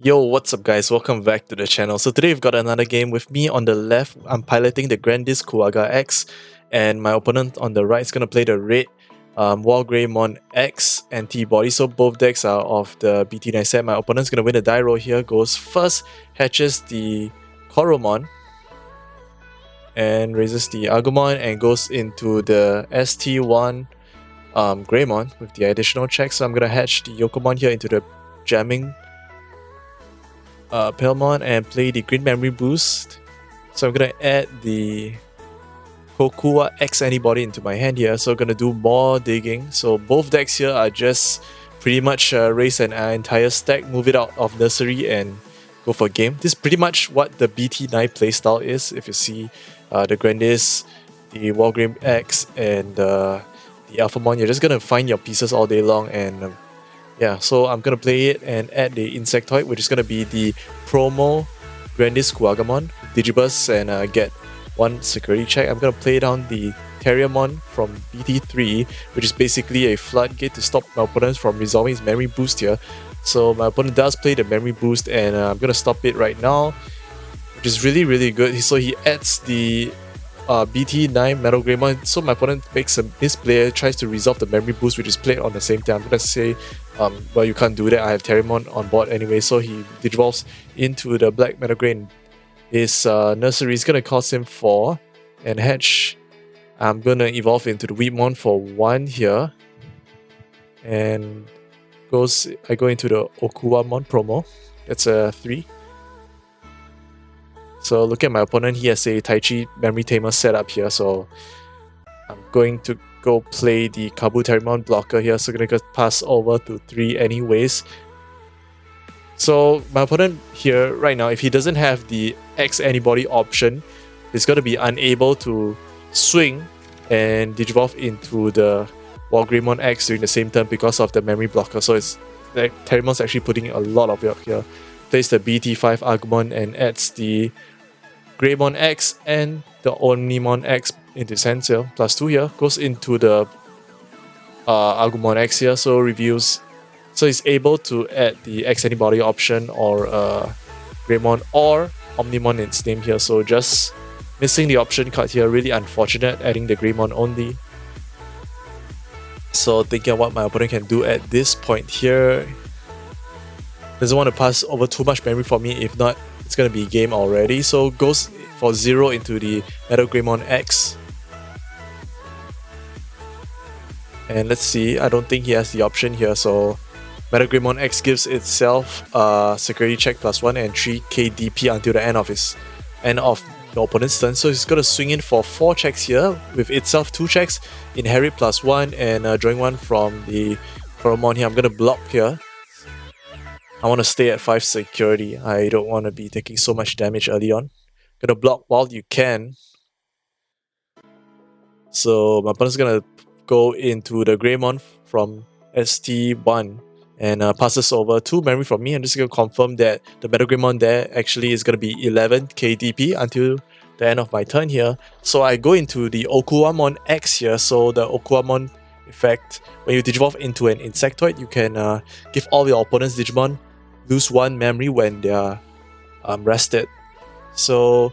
Yo, what's up guys? Welcome back to the channel. So today we've got another game. With me on the left, I'm piloting the Grandiskuwaga X, and my opponent on the right is going to play the red Wargreymon X Antibody. So both decks are of the BT9 set. My opponent's going to win the die roll here. Goes first, hatches the Koromon, and raises the Agumon, and goes into the ST1 Greymon with the additional check. So I'm going to hatch the Yokomon here into the jamming Palmon and play the green memory boost. So I'm gonna add the Kokua X Antibody into my hand here. So I'm gonna do more digging. So both decks here are just pretty much raise an entire stack, move it out of nursery and go for game. This is pretty much what the BT9 playstyle is. If you see the Grandis, the Wargreymon X, and the Alphamon, you're just gonna find your pieces all day long and yeah, so I'm gonna play it and add the Insectoid, which is gonna be the promo Grandiskuwagamon, Digiburst, and get one security check. I'm gonna play down the Terriermon from BT3, which is basically a floodgate to stop my opponent from resolving his memory boost here. So my opponent does play the memory boost, and I'm gonna stop it right now, which is really good. So he adds the BT9 Metal Greymon. So my opponent makes a misplay, tries to resolve the memory boost, which is played on the same time. I'm gonna say, well, you can't do that. I have Terriermon on board anyway, so he digivolves into the Black Metal Grey. His nursery is gonna cost him 4, and hatch. I'm gonna evolve into the Weedmon for 1 here, and I go into the Okuwamon promo. That's a 3. So look at my opponent, he has a Taichi Memory Tamer set up here, so I'm going to go play the Kabuterimon blocker here, so I'm gonna pass over to 3 anyways. So my opponent here right now, if he doesn't have the X Antibody option, he's gonna be unable to swing and digivolve into the Wargreymon X during the same turn because of the memory blocker. So it's like Terrimon's actually putting a lot of work here. Plays the BT5 Agumon and adds the Greymon X and the Omnimon X into his hands here. +2 here. Goes into the Agumon X here. So reveals. So he's able to add the X Antibody option or Greymon or Omnimon in its name here. So just missing the option card here. Really unfortunate, adding the Greymon only. So thinking of what my opponent can do at this point here. Doesn't want to pass over too much memory for me. If not, it's going to be game already. So goes for 0 into the Metal Greymon X. And let's see, I don't think he has the option here. So Metal Greymon X gives itself security check +1 and 3k DP until the end of the opponent's turn. So he's going to swing in for 4 checks here, with itself 2 checks, inherit +1, and drawing 1 from the Koromon here. I'm going to block here. I want to stay at 5 security. I don't want to be taking so much damage early on. Gonna block while you can. So my opponent's gonna go into the Greymon from ST1 and passes over 2 memory from me. I'm just gonna confirm that the Metal Greymon there actually is gonna be 11 KDP until the end of my turn here. So I go into the Okuwamon X here. So the Okuwamon effect, when you digivolve into an Insectoid, you can give all your opponent's Digimon lose 1 memory when they are rested. So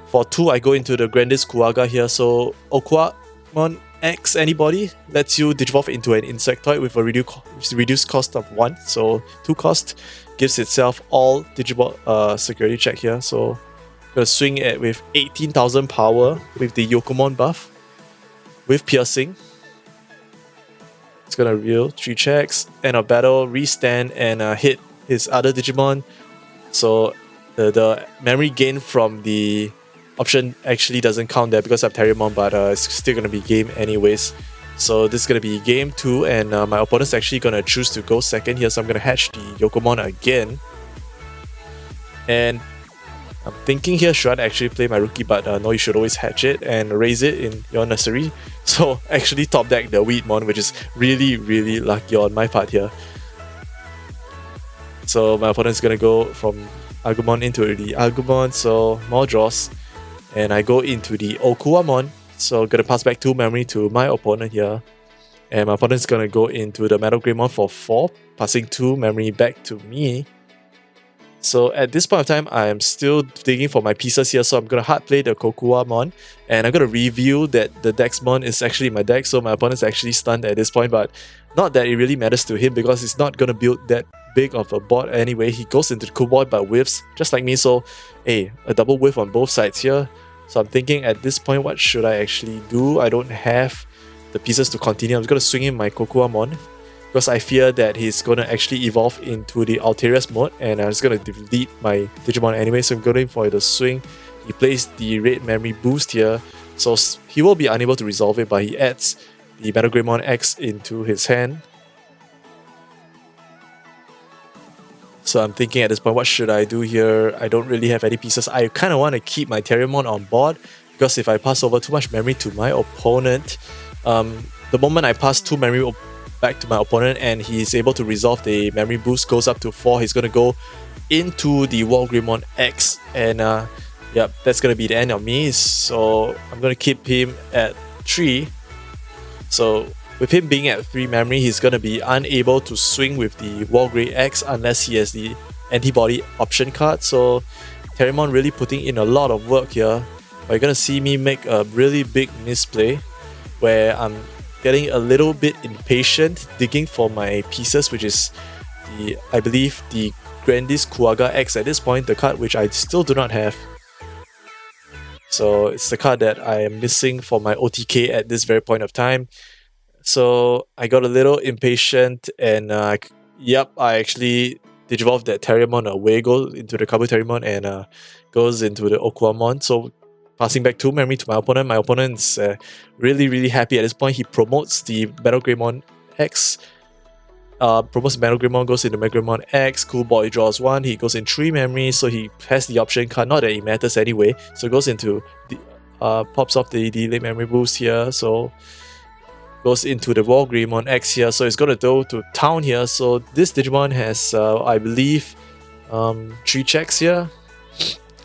for 2, I go into the Grandiskuwaga here. So Okuwamon X Antibody lets you digivolve into an Insectoid with a reduced cost of 1. So 2 cost, gives itself all Digimon security check here. So I'm gonna swing it with 18,000 power with the Yokomon buff with piercing. It's gonna reveal 3 checks, end of battle, restand, and hit his other Digimon. So the memory gain from the option actually doesn't count there because of Terriermon, but it's still gonna be game anyways. So this is gonna be game 2, and my opponent's actually gonna choose to go second here. So I'm gonna hatch the Yokomon again, and I'm thinking here, should I actually play my rookie? But no, you should always hatch it and raise it in your nursery. So actually top deck the Weedmon, which is really lucky on my part here. So my opponent's gonna go from Agumon into the Agumon, so more draws. And I go into the Okuwamon, so gonna pass back 2 memory to my opponent here. And my opponent's gonna go into the Metal Greymon for 4, passing 2 memory back to me. So at this point of time, I'm still digging for my pieces here, so I'm going to hard play the Kokuwamon, and I'm going to reveal that the Dexmon is actually in my deck, so my opponent's actually stunned at this point, but not that it really matters to him because he's not going to build that big of a board anyway. He goes into the Kuboid but whiffs, just like me, so hey, a double whiff on both sides here. So I'm thinking at this point, what should I actually do? I don't have the pieces to continue. I'm just going to swing in my Kokuwamon because I fear that he's going to actually evolve into the Alterius mode, and I'm just going to delete my Digimon anyway, so I'm going for the swing. He plays the red memory boost here, so he will be unable to resolve it, but he adds the Wargreymon X into his hand. So I'm thinking at this point, what should I do here? I don't really have any pieces. I kind of want to keep my Terriermon on board, because if I pass over too much memory to my opponent, the moment I pass 2 memory back to my opponent and he's able to resolve, the memory boost goes up to 4, he's going to go into the Wargreymon X, and yep, that's going to be the end of me. So I'm going to keep him at 3. So with him being at 3 memory, he's going to be unable to swing with the Wargrey X unless he has the Antibody option card. So Terriermon really putting in a lot of work here. But you're going to see me make a really big misplay where I'm getting a little bit impatient digging for my pieces, which is the, I believe, the Grandiskuwagamon X at this point, the card which I still do not have. So it's the card that I am missing for my OTK at this very point of time. So I got a little impatient, and yep, I actually Digivolve that Terriermon away, goes into the Kabu Terriermon, and goes into the Okuamon. So passing back 2 memory to my opponent. My opponent's really happy at this point. He promotes the Wargreymon X. Promotes Wargreymon, goes into Wargreymon X. Cool Boy draws 1. He goes in 3 memory, so he has the option card. Not that it matters anyway. So goes into the pops off the late memory boost here. So goes into the Wargreymon X here. So it's gonna go to town here. So this Digimon has, I believe, 3 checks here.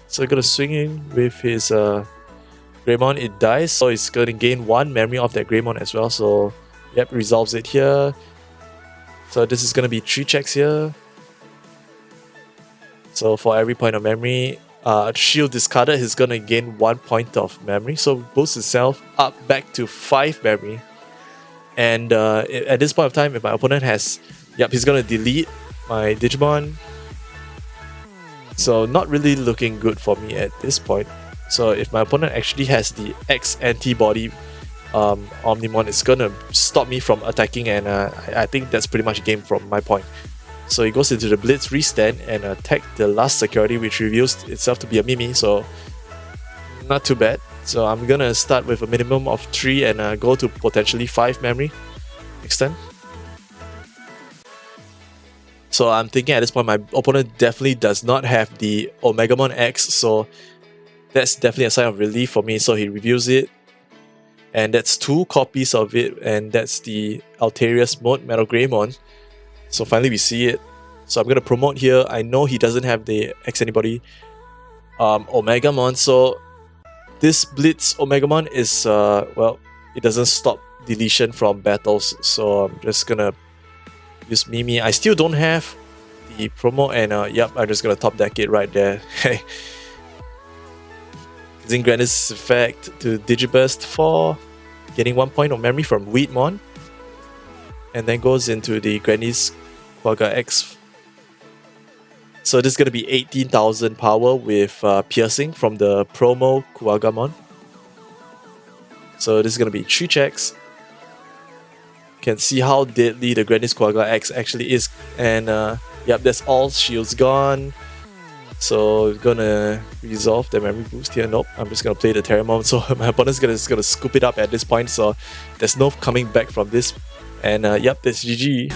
So gonna swing in with his Greymon. It dies, so it's gonna gain 1 memory off that Greymon as well. So yep, resolves it here. So this is gonna be 3 checks here. So for every point of memory, shield discarded, he's gonna gain 1 point of memory. So boosts itself up back to 5 memory. And at this point of time, if my opponent has, yep, he's gonna delete my Digimon. So not really looking good for me at this point. So if my opponent actually has the X Antibody Omnimon, it's gonna stop me from attacking, and I think that's pretty much a game from my point. So he goes into the Blitz restand and attack the last security, which reveals itself to be a Mimi, so not too bad. So I'm gonna start with a minimum of 3 and go to potentially 5 memory extend. So I'm thinking at this point, my opponent definitely does not have the Omegamon X, so that's definitely a sign of relief for me. So he reviews it, and that's 2 copies of it, and that's the Alterius mode Wargreymon. So finally we see it. So I'm gonna promote here. I know he doesn't have the X Antibody Omegamon, so this Blitz Omegamon is well, it doesn't stop deletion from battles. So I'm just gonna use Mimi. I still don't have the promo, and yep, I'm just gonna top deck it right there. Using Grandis effect to Digiburst for getting 1 point of memory from Weedmon, and then goes into the Grandiskuwagamon X. So this is gonna be 18,000 power with piercing from the promo Kuwagamon. So this is gonna be 3 checks. Can see how deadly the Grandiskuwagamon X actually is, and yep, that's all shields gone. So gonna resolve the memory boost here. Nope, I'm just gonna play the Terriermon. So my opponent's just gonna scoop it up at this point. So there's no coming back from this. And yep, that's GG.